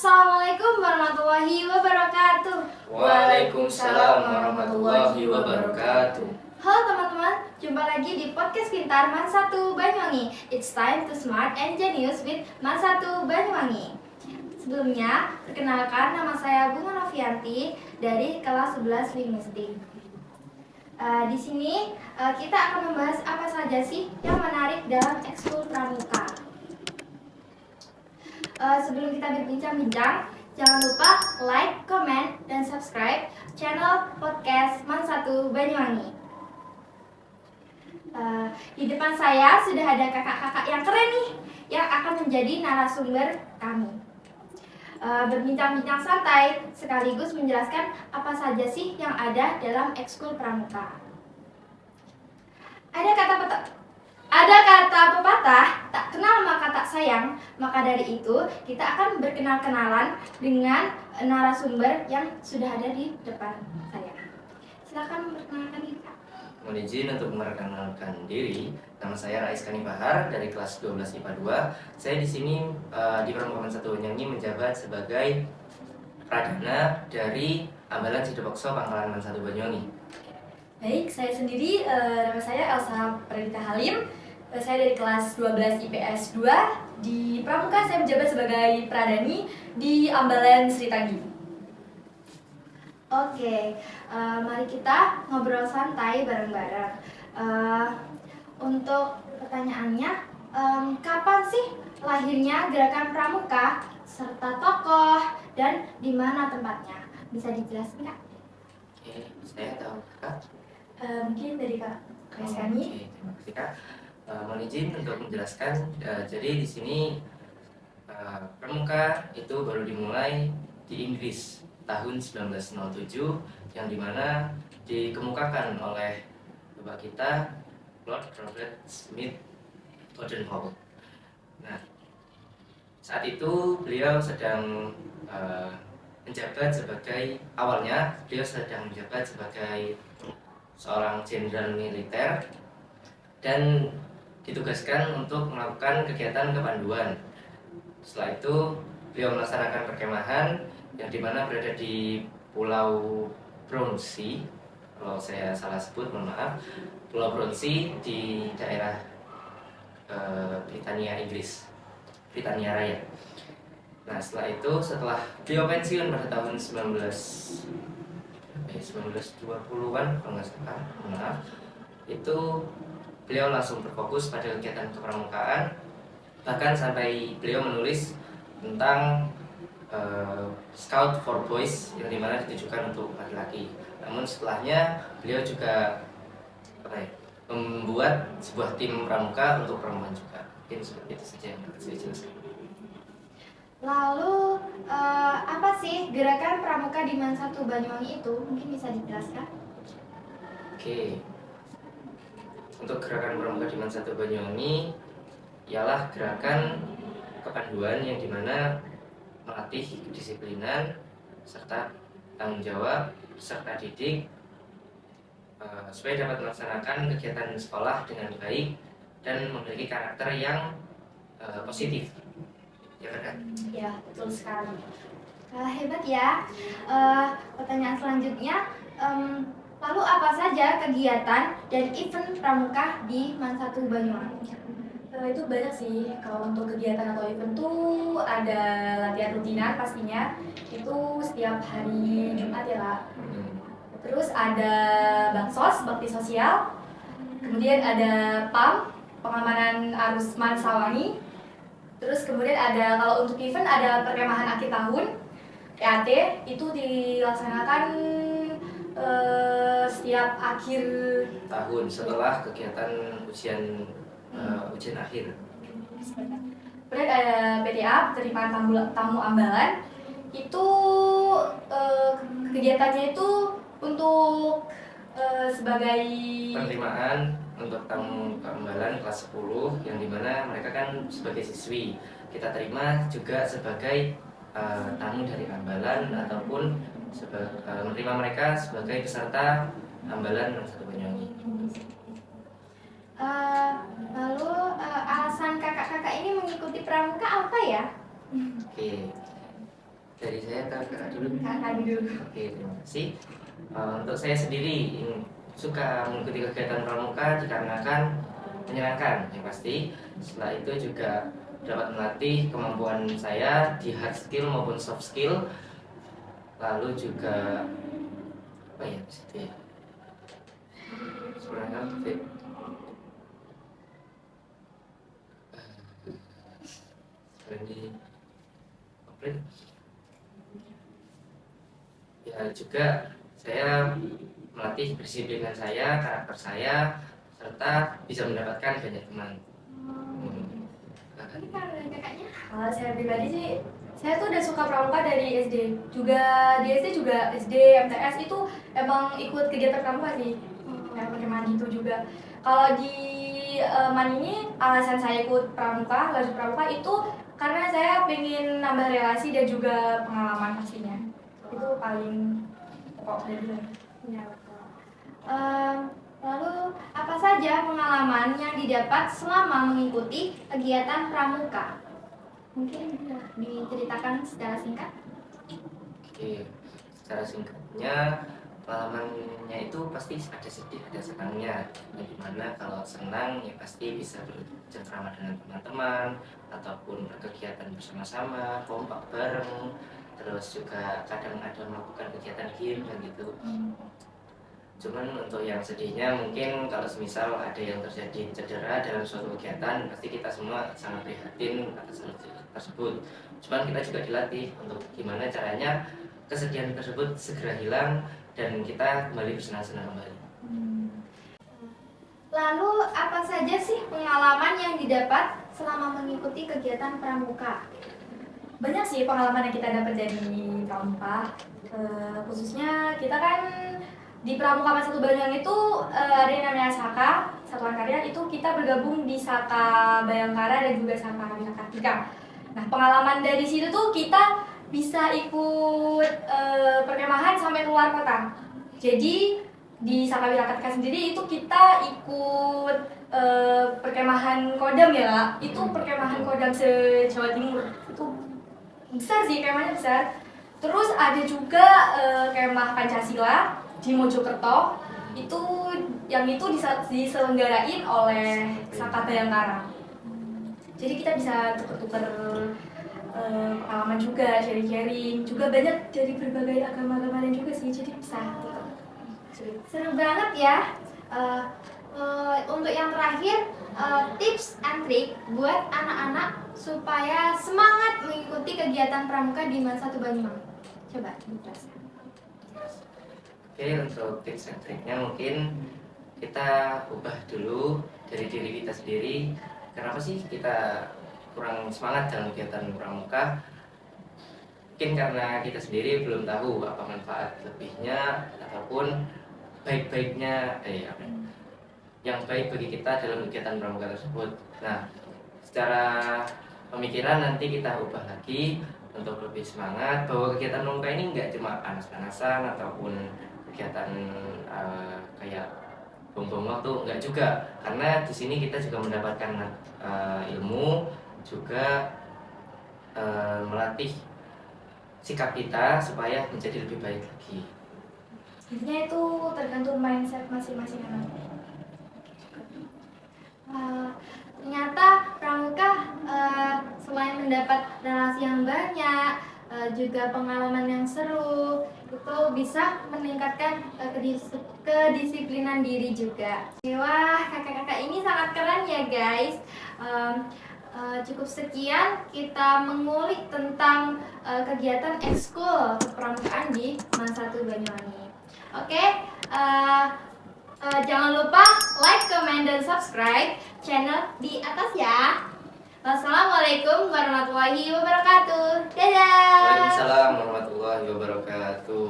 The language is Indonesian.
Assalamualaikum warahmatullahi wabarakatuh. Waalaikumsalam warahmatullahi wabarakatuh. Halo teman-teman, jumpa lagi di podcast Pintar Man 1 Banyuwangi. It's time to smart and genius with Man 1 Banyuwangi. Sebelumnya, perkenalkan nama saya Bunga Novianti dari kelas 11 Linguistik. Di sini kita akan membahas apa saja sih yang menarik dalam ekskul pramuka. Sebelum kita berbincang-bincang, jangan lupa like, comment, dan subscribe channel podcast Man 1 Banyuwangi. Di depan saya sudah ada kakak-kakak yang keren nih, yang akan menjadi narasumber kami. Berbincang-bincang santai sekaligus menjelaskan apa saja sih yang ada dalam ekskul pramuka. Ada kata pepatah, tak kenal maka tak sayang. Maka dari itu kita akan berkenal-kenalan dengan narasumber yang sudah ada di depan saya. Silakan memperkenalkan diri, Kak. Mohon izin untuk memperkenalkan diri. Nama saya Rais Kani Bahar dari kelas 12 IPA 2. Saya di sini di Pramuka Man 1 Banyuwangi menjabat sebagai pradana dari Ambalan Cidepokso Pangkalan Man 1 Banyuwangi. Baik, saya sendiri, nama saya Elsa Pradita Halim. Saya dari kelas 12 IPS 2. Di Pramuka saya menjabat sebagai pradani di Ambalan Sri Tanggi. Oke, mari kita ngobrol santai bareng-bareng. Untuk pertanyaannya, kapan sih lahirnya gerakan pramuka serta tokoh dan di mana tempatnya? Bisa dijelaskan, Kak? Oke, saya tahu Kak. Mungkin dari Kak Kani. Oke, terima kasih Kak. Mohon izin untuk menjelaskan. Jadi di sini pramuka itu baru dimulai di Inggris tahun 1907, yang dimana dikemukakan oleh bapak kita Lord Robert Smith Odenhall. Nah, saat itu beliau sedang menjabat sebagai seorang jenderal militer dan ditugaskan untuk melakukan kegiatan kepanduan. Setelah itu beliau melaksanakan perkemahan yang dimana berada di Pulau Brownsea. Kalau saya salah sebut, mohon maaf. Pulau Brownsea di daerah Britania Raya. Nah, setelah beliau pensiun pada tahun 1920-an kalau nggak salah, mohon maaf, itu beliau langsung berfokus pada kegiatan kepramukaan, bahkan sampai beliau menulis tentang Scout for Boys yang dimana ditujukan untuk laki-laki. Namun setelahnya beliau juga membuat sebuah tim pramuka untuk perempuan juga. Mungkin seperti itu saja yang akan saya jelaskan. Lalu, apa sih gerakan pramuka di Man 1 Banyuwangi itu? Mungkin bisa dijelaskan? Oke. Untuk gerakan pramuka di Man 1 Banyuwangi ialah gerakan kepanduan yang dimana melatih kedisiplinan serta tanggung jawab serta didik supaya dapat melaksanakan kegiatan sekolah dengan baik dan memiliki karakter yang positif. Ya kan? Ya, betul sekali. Hebat ya. Pertanyaan selanjutnya, lalu apa saja kegiatan dan event pramuka di Man 1 Banyuwangi? Itu banyak sih. Kalau untuk kegiatan atau event tuh ada latihan rutinan pastinya. Itu setiap hari Jumat ya, Kak. Terus ada Bansos, bakti sosial. Kemudian ada PAM, pengamanan arus Man Sawangi. Terus kemudian ada, kalau untuk event ada perkemahan akhir tahun, PAT, itu dilaksanakan setiap akhir tahun setelah kegiatan ujian akhir. Kemudian ada PTA, penerimaan tamu ambalan. Itu kegiatannya itu untuk sebagai penerimaan untuk tamu ambalan kelas 10, yang dimana mereka kan sebagai siswi, kita terima juga sebagai tamu dari ambalan ataupun menerima mereka sebagai peserta ambalan Man 1 Banyuwangi. Lalu alasan kakak-kakak ini mengikuti pramuka apa ya? Oke. Dari saya kakak dulu. Kakak dulu. Oke, terima kasih. Untuk saya sendiri suka mengikuti kegiatan pramuka dikarenakan menyenangkan yang pasti. Setelah itu juga dapat melatih kemampuan saya di hard skill maupun soft skill. Lalu juga apa ya situ ya? Sebenarnya seperti komplit. Ya juga saya melatih kedisiplinan saya, karakter saya, serta bisa mendapatkan banyak teman. Ini kalau dari kakaknya? Kalau saya pribadi sih, saya tuh udah suka pramuka dari SD. Juga di SD juga SD, MTS itu emang ikut kegiatan pramuka sih. Kayak perkemahan gitu juga. Kalau di MAN ini alasan saya ikut pramuka, laju pramuka itu karena saya pengen nambah relasi dan juga pengalaman pastinya. Itu paling pokok dari saya. Ya, betul. Lalu apa saja pengalaman yang didapat selama mengikuti kegiatan pramuka? Mungkin bisa diceritakan secara singkat? Oke, secara singkatnya pengalamannya itu pasti ada sedih, ada senangnya. Dimana kalau senang ya pasti bisa bercengkrama dengan teman-teman ataupun berkegiatan bersama-sama, kompak bareng. Terus juga kadang ada melakukan kegiatan game dan gitu. Cuman untuk yang sedihnya mungkin kalau semisal ada yang terjadi cedera dalam suatu kegiatan, pasti kita semua sangat prihatin atas hal tersebut. Cuman kita juga dilatih untuk gimana caranya kesedihan tersebut segera hilang dan kita kembali bersenang-senang kembali. Lalu apa saja sih pengalaman yang didapat selama mengikuti kegiatan pramuka? Banyak sih pengalaman yang kita dapat dari pramuka. Khususnya kita kan di Pramuka Mas 1 Banyuwangi itu ada yang namanya Saka, Satuan Karya. Itu kita bergabung di Saka Bayangkara dan juga Saka Kartika. Nah, pengalaman dari situ tuh kita bisa ikut perkemahan sampai keluar kota. Jadi di Saka Kartika sendiri itu kita ikut perkemahan Kodam ya lah. Itu perkemahan Kodam se-Jawa Timur. Itu besar sih, kemahnya besar. Terus ada juga kemah Pancasila di Mojokerto. Itu diselenggarain oleh Saka Bayangkara. Jadi kita bisa tuker-tuker pengalaman juga, sharing-sharing. Juga banyak dari berbagai agama-agama lain juga sih. Jadi bisa tuker. Seru banget ya. Untuk yang terakhir, tips and trick buat anak-anak supaya semangat mengikuti kegiatan pramuka di MAN 1 Banyuwangi. Coba dijelaskan. Oke, untuk tips and triknya mungkin kita ubah dulu dari diri kita sendiri. Kenapa sih kita kurang semangat dalam kegiatan pramuka? Mungkin karena kita sendiri belum tahu apa manfaat lebihnya ataupun baik-baiknya yang baik bagi kita dalam kegiatan pramuka tersebut. Nah, secara pemikiran nanti kita ubah lagi untuk lebih semangat bahwa kegiatan pramuka ini nggak cuma panas-panasan ataupun kegiatan kayak bom-bom waktu, enggak juga, karena di sini kita juga mendapatkan ilmu, juga melatih sikap kita supaya menjadi lebih baik lagi. Intinya itu tergantung mindset masing-masing anak. Ternyata pramuka selain mendapat relasi yang banyak, juga pengalaman yang seru, itu bisa meningkatkan kedisiplinan diri juga. Wah, kakak-kakak ini sangat keren ya guys. Cukup sekian kita mengulik tentang kegiatan ekskul kepramukaan di MAN 1 Banyuwangi. Oke, jangan lupa like, comment, dan subscribe channel di atas ya. Wassalamualaikum warahmatullahi wabarakatuh. Dadah. Waalaikumsalam warahmatullahi wabarakatuh.